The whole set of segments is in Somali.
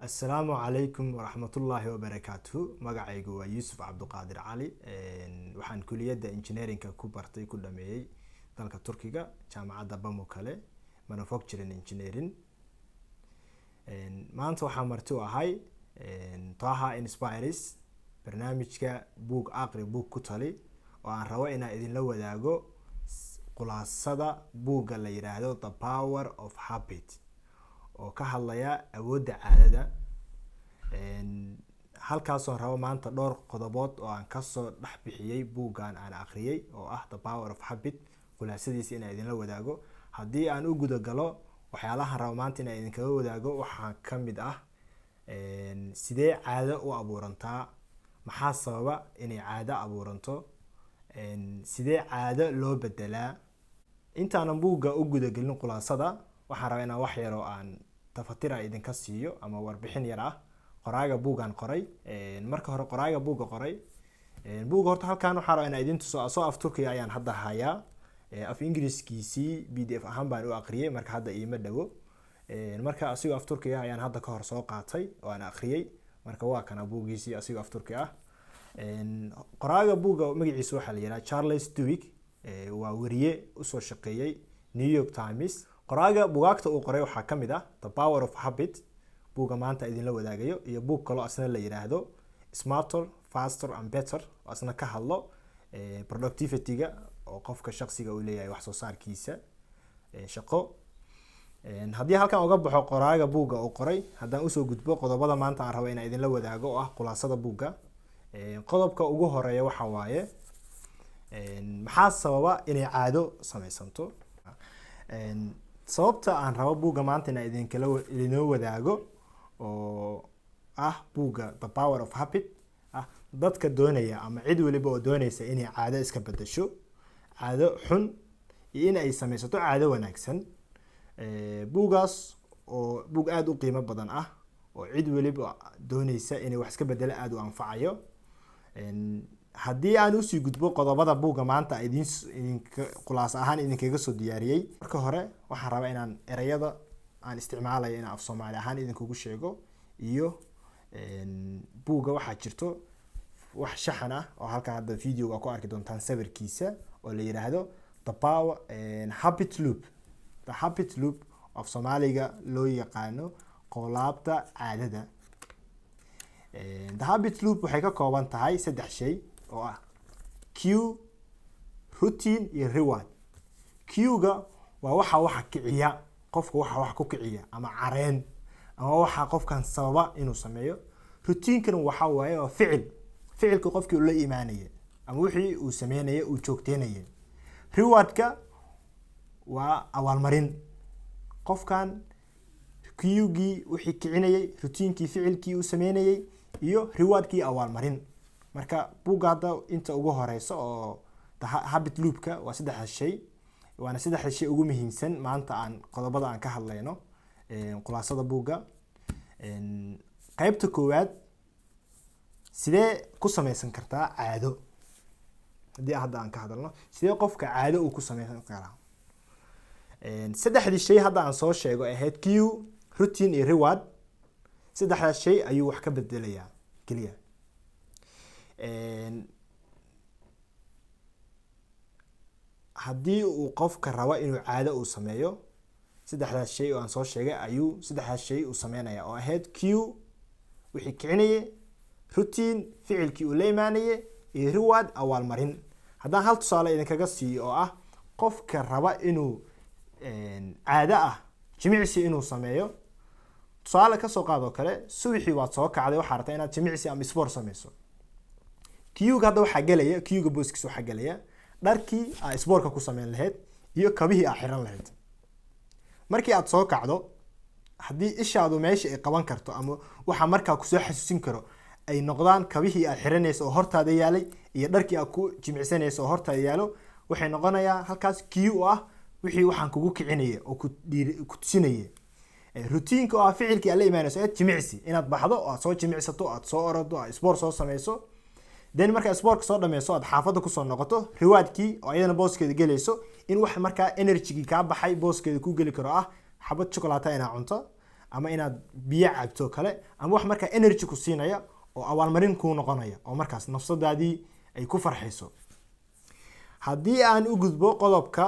السلام عليكم ورحمة الله وبركاته. magacaygu waa Yusuf Cabduqaadir Cali, waxaan kuliyadda engineering ku bartay ku dhameeyay dalka Turkiga jaamacadda Pamukkale manufacturing engineering. maanta waxaan marti u ahay Taha Inspires barnaamijka buug aqri buug ku tali oo aan rabo inaan idin la wadaago khulaasada buugga la yiraahdo The Power of Habit oo ka hadlaya awoodda caadada. halkaas oo rabo maanta dhowr qodobood oo aan ka soo dhax bixiyay buuggan aan akhriyay oo ah The Power of Habit khulaasadiisa inaan idin la wadaago. haddii aan u guda galo waxyaalaha rabo maanta inaan idin kaga wadaago waxaa ka mid ah sidee caado u abuurantaa, maxaa sababa inay caado abuuranto, sidee caado loo bedelaa. intaanan buugga u guda gelin khulaasada waxaan rabaa inaan wax yar oo aan tafatira idinka siiyo ama warbixin yar ah qoraaga buuggan qoray. marka hore qoraaga buugga qoray buugga horta halkaan waxaan rabaa inaan idin tuso asoo af Turkiga ayaan hadda hayaa. af Ingiriiskiisii PDF ahaan baan u akhriyay marka hadda iima dhawo. marka asigoo af Turkiga ayaan hadda ka hor soo qaatay oo aan akhriyay. marka waa kana buuggiisii asigoo af Turkiga ah. qoraaga buugga magaciisa waxaa la yiraahdaa Charles Duhigg. waa wariye u soo shaqeeyay New York Times. qoraaga buugaagta uu qoray waxaa ka mid ah The Power of Habit buugga maanta idin la wadaagayo iyo buug kale asna la yiraahdo Smarter, Faster and Better oo asna ka hadlo productivity-ga oo qofka shakhsiga uu leeyahay wax soo saarkiisa shaqo. haddii halkan uga baxo qoraaga buugga uu qoray haddaan usoo gudbo qodobada maanta aan rabo inaan idin la wadaago oo ah khulaasada buugga. qodobka ugu horeeya waxa waaye maxaa sababa inay caado samaysanto. sababta aan rabo buugga maanta inaan idinoo wadaago oo ah buugga The Power of Habit dadka doonaya ama cid waliba oo doonaysa inay caado iska bedesho, caado xun iyo in ay samaysato caado wanaagsan. buuggaas oo buug aad u qiimo badan ah oo cid waliba doonaysa inay wax iska bedelo aad u anfacayo. haddii aan usii gudbo qodobada buugga maanta idinka khulaas ahaan idinkaga soo diyaariyay, marka hore waxaan rabaa inaan erayada aan isticmaalayo inaan af Soomaali ahaan idinkugu sheego iyo buugga waxaa jirto wax shaxan ah oo halkan hadda videoga ku arki doontaan sawirkiisa oo la yiraahdo The Power Habit Loop. The Habit Loop of Soomaaliga loo yaqaano qolaabta caadada. The Habit Loop waxay ka kooban tahay 3 shay oo ah cue, routine iyo reward. Cue-ga waa waxa kiciya qofka, waxa ku kiciya ama careen ama waxa qofkan sababa inuu sameeyo. Routine-kana waxa waaye waa ficilka qofkii uu la iimaanaya ama wixii uu sameeyay uu joogteynaya. Reward-ka waa abaalmarin qofkan cue-gii wixii kicinayay, routine-kii ficilkii uu sameeyay iyo reward-kii abaalmarin. marka buugga hadda inta ugu horeysa oo habit loop-ka waa 3 shay, waana 3 shay ugu muhiimsan maanta aan qodobada aan ka hadlayno khulaasada buugga. qaybta koowaad sidee ku samaysan kartaa caado. haddii hadda aan ka hadalno sidee qofka caado uu ku samaysan karaa. 3 shay hadda aan soo sheego ahayd cue, routine iyo reward. 3 shay ayuu wax ka bedelayaa kaliya. haddii uu qofka rabo inuu caado uu sameeyo 3 shay oo aan soo sheegay ayuu 3 shay uu sameynaya oo ahayd cue wixii kicinayay, routine ficilkii uu la imaanayay iyo reward awaalmarin. haddaan hal tusaale idinkaga siiyo oo ah qofka raba inuu caado ah jimicsi inuu sameeyo. tusaale ka soo qaado kale subaxii waad soo kacday waxaad rabtaa inaad jimicsi ama sport sameyso. cue-ga hadda waxaa galaya cue-ga booskiisa waxaa galaya dharkii aad sportka ku sameyn lahayd iyo kabihii aad xiran lahayd. markii aad soo kacdo haddii ishaadu meesha ay qaban karto ama waxa markaa kusoo xasuusin karo ay noqdaan kabihii aad xiranayso oo hortaada yaalay iyo dharkii aad ku jimicsanayso oo hortaada yaalo, waxay noqonayaa halkaas cue oo ah wixii waxaan kugu kicinaya oo ku tusinaya. routine-ka oo ah ficilkii aad la imaanayso ee jimicsi inaad baxdo oo aad soo jimicsato, aad soo orado, aad sport soo sameyso. then marka sport soo dhameyso aad xaafada ku soo noqoto, reward-kii oo ayadana booskeeda galayso in wax markaa energy-gii ka baxay booskeeda ku gali karo ah xabad chocolate inaad cunto ama inaad biyo cabto kale, ama wax markaa energy ku siinaya oo abaalmarin kuu noqonaya oo markaas nafsadaadii ay ku farxayso. haddii aan u gudbo qodobka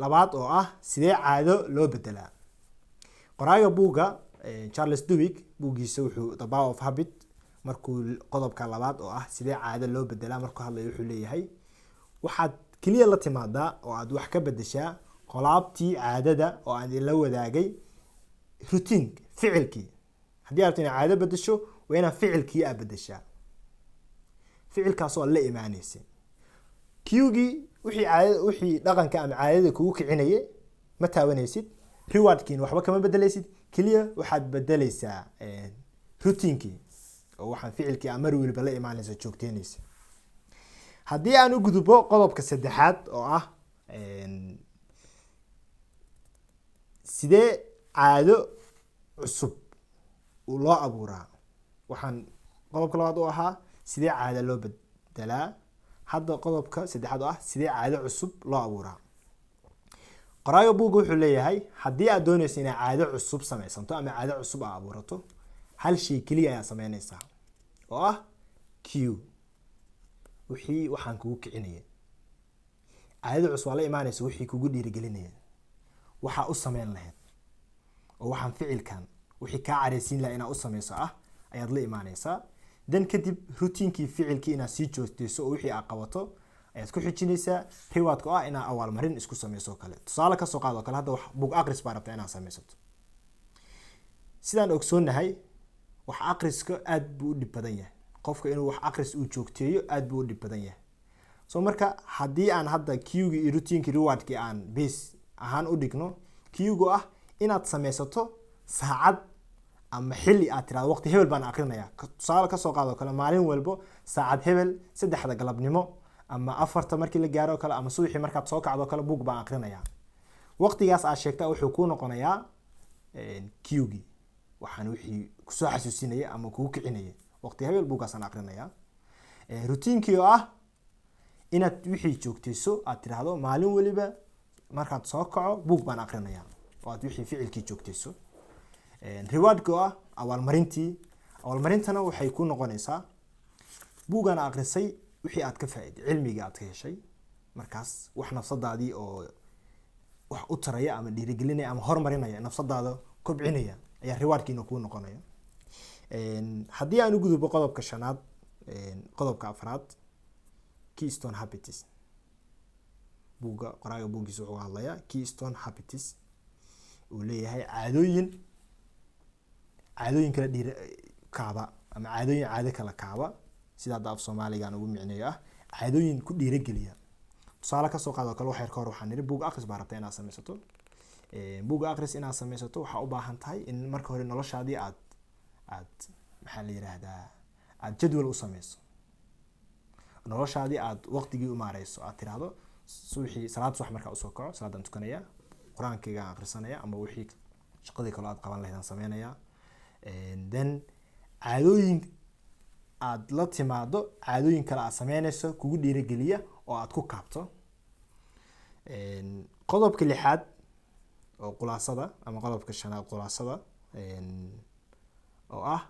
labaad oo ah sidee caado loo bedelaa. qoraaga buugga Charles Duhigg buuggiisa wuxuu The Power of Habit, markuu qodobka labaad oo ah sidee caado loo bedelaa markuu hadlayo wuxuu leeyahay waxaad kaliya la timaadaa oo aad wax ka bedeshaa qolaabtii caadada oo aan la wadaagay routine ficilkii. haddii aad inaad caado bedesho waa inaad ficilkii aad bedeshaa, ficilkaas oo la imaanaysa cuegii wixii dhaqanka ama caadada kugu kicinayay ma taabanaysid, rewardkiina waxba kama bedelaysid, kaliya waxaad bedelaysaa routinkii oo waxaan ficilkii aan mar waliba la imaanaysa joogteynaysa. haddii aan u gudbo qodobka saddexaad oo ah sidee caado cusub loo abuuraa. waxaan qodobka labaad u ahaa sidee caado loo bedelaa, hadda qodobka saddexaad oo ah sidee caado cusub loo abuuraa. qoraaga buugga wuxuu leeyahay haddii aad doonayso inaad caado cusub samaysanto ama caado cusub aad abuurato, hal shay keliya ayaad samaynaysaa oo ah cue, wixii waxaan kugu kicinaya. caadada cusub waa la imaanaysa wixii kugu dhiirigelinaya, waxaa u samayn lahayd oo waxaan ficilkan wixii kaa careysiin lahaa inaad u samayso ah ayaad la imaanaysaa. dan kadib routinkii ficilkii inaad sii joogtayso oo wixii aad qabato ayaad ku xijinaysaa. rewardka oo ah inaad abaalmarin isku samayso kale. tusaale kasoo qaado kale, hadda buug aqris baa rabta inaad samaysato. sidaan ogsoonahay wax aqriska aad buu u dhib badan yahay, qofka inuu wax aqris uu joogteeyo aad buu u dhib badan yahay. so marka haddii aan hadda cuegii iyo routinkii rewardkii aan base ahaan u dhigno, cuegu ah inaad samaysato saacad ama xilli aad tiraado waqti hebel baan aqrinayaa. tusaale kasoo qaado kale, maalin walbo saacad hebel 3 galabnimo ama 4 markii la gaaro kale, ama subaxii markaad soo kacdo kale buug baan aqrinayaa. waqtigaas aad sheegtaa wuxuu kuu noqonayaa cuegii, waxaan wixii kusoo xasuusinaya ama kugu kicinaya waqti hebel buuggaasaan aqrinayaa. routinkii oo ah inaad wixii joogtayso aad tiraahdo maalin waliba markaad soo kaco buug baan aqrinayaa oo aad wixii ficilkii joogtayso. rewardka oo ah abaalmarintana waxay ku noqonaysaa buuggaan aqrisay wixii aad ka faa'iiday, cilmigii aad ka heshay, markaas wax nafsadaadii oo wax u taraya ama dhiirigelinaya ama horumarinaya, nafsadaada kobcinaya ayaa rewardkiina kuu noqonaya. haddii aan u gudubbo qodobka shanaad, qodobka afraad, keystone habits. qoraaga buuggiisa wuxuu hadlayaa keystone habits, uu leeyahay caadooyin kala kaaba ama caadooyin caado kala kaaba, sida hadda af Soomaaligaan ugu micneeyo ah caadooyin ku dhiirigeliya. tusaale kasoo qaado kale, waxyar ka hor waxaan niri buug aqris baa rabta inaad samaysato. buug aqris inaad samaysato waxaa u baahan tahay in marka hore noloshaadii aad maxaa la yiraahdaa aad jadwal u samayso, noloshaadii aad waqtigii u maareyso, aad tiraahdo subaxii salaad subax markaa usoo kaco, salaadaan tukanaya, quraankayga aan akhrisanaya, ama wixii shaqadii kale aad qaban lahayd aan sameynaya. then caadooyin aad la timaado, caadooyin kale aad sameynayso kugu dhiirigeliya oo aad ku kaabto. qodobka lixaad oo khulaasada, ama qodobka shanaad khulaasada, oo ah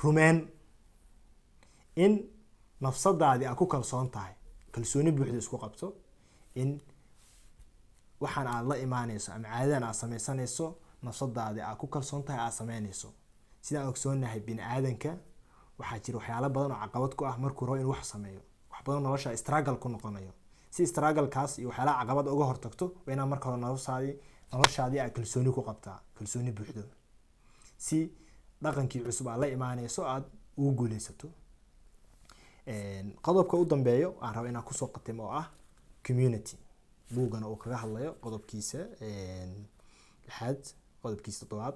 rumeyn in nafsadaadii aad ku kalsoon tahay, kalsooni buuxda isku qabto in waxaan aad la imaanayso ama caadadan aad samaysanayso nafsadaadii aad ku kalsoon tahay aad sameynayso. sidaan ogsoonahay bini aadanka waxaa jira waxyaalo badan oo caqabad ku ah markuu rabo inuu wax sameeyo, wax badan nolosha struggle ku noqonayo. si struggle-kaas iyo waxyaalaha caqabad uga hortagto waa inaad marka hore noloshaadii aad kalsooni ku qabtaa, kalsooni buuxdo, si dhaqankii cusub aad la imaanayso aad ugu guuleysato. qodobka u dambeeyo aan rabo inaan kusoo qatimo oo ah community. buugana uu kaga hadlayo qodobkiisa lixaad, qodobkiisa 7,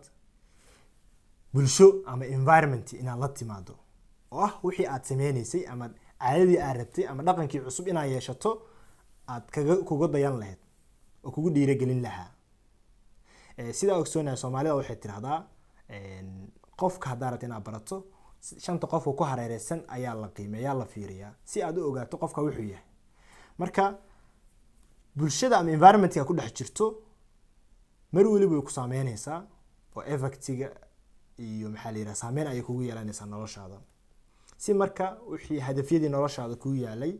bulsho ama environment inaad la timaado oo ah wixii aad sameynaysay ama caadadii aad rabtay ama dhaqankii cusub inaad yeeshato aad kuga dayan lahayd oo kugu dhiirigelin lahaa. sidaa ogsoonahay Soomaalida waxay tiraahdaa qofka haddaad rabto inaad barato 5 qof oo ku hareereysan ayaa la qiimeeyaa, la fiiriyaa si aad u ogaato qofka wuxuu yahay. marka bulshada ama environment-ka ku dhex jirto mar waliba way ku saameynaysaa oo effectiga iyo maxaa la yiraahdaa saameyn ay kugu yeelanaysaa noloshaada. si marka wixii hadafyadii noloshaada ku yaalay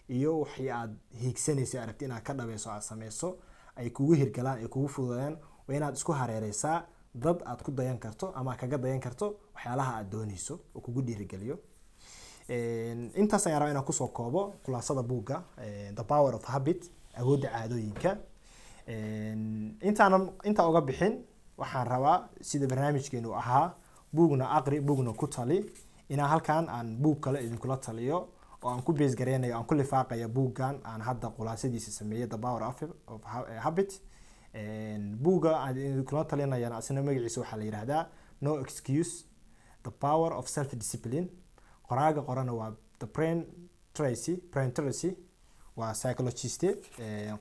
iyo wixii aad hiigsanaysa aragti inaad ka dhabayso aad sameyso ay kugu hirgalaan ay kugu fududayaan waa inaad isku hareereysaa dad aad ku dayan karto ama kaga dayan karto waxyaalaha aad doonayso oo kugu dhiirigeliyo. intaas ayaan rabaa inaan kusoo koobo khulaasada buugga The Power of Habit, awoodda caadooyinka. inta uga bixin waxaan rabaa sida barnaamijkeenu ahaa buugna aqri buugna ku tali inaan halkan aan buug kale idinkula taliyo oo aan ku base gareynayo aan ku lifaaqayo buuggan aan hadda khulaasadiisa sameeyay The Power of Habit. buugga aan idinkula talinayana asna magaciisa waxaa la yiraahdaa No Excuse, The Power of Self Discipline. qoraaga qorana waa Brian Tracy waa psychologist,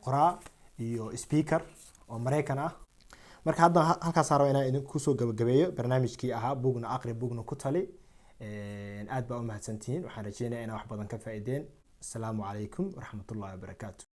qoraa iyo speaker oo Mareykan ah. marka hadda halkaas rabo inaan idinku soo gabagabeeyo barnaamijkii ahaa buugna aqri buugna ku tali. aad baa u mahadsantihiin, waxaan rajeynayaa inaad wax badan ka faa'iideen. Assalaamu calaykum waraxmatullaahi wabarakaatuh.